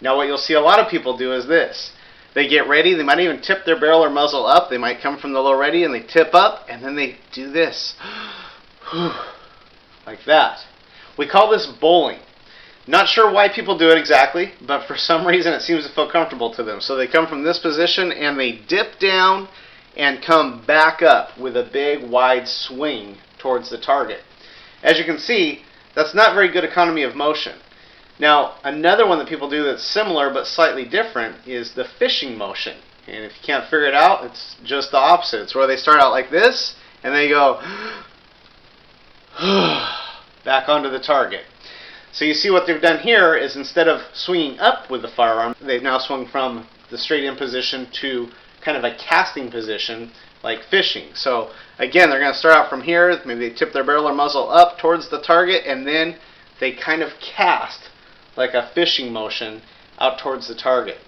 Now what you'll see a lot of people do is this. They get ready, they might even tip their barrel or muzzle up, they might come from the low ready and they tip up, and then they do this. Like that. We call this bowling. Not sure why people do it exactly, but for some reason it seems to feel comfortable to them. So they come from this position and they dip down and come back up with a big wide swing towards the target. As you can see, that's not very good economy of motion. Now, another one that people do that's similar but slightly different is the fishing motion. And if you can't figure it out, it's just the opposite. It's where they start out like this, and they go back onto the target. So you see what they've done here is instead of swinging up with the firearm, they've now swung from the straight in position to kind of a casting position like fishing. So again, they're going to start out from here, maybe they tip their barrel or muzzle up towards the target, and then they kind of cast like a fishing motion out towards the target.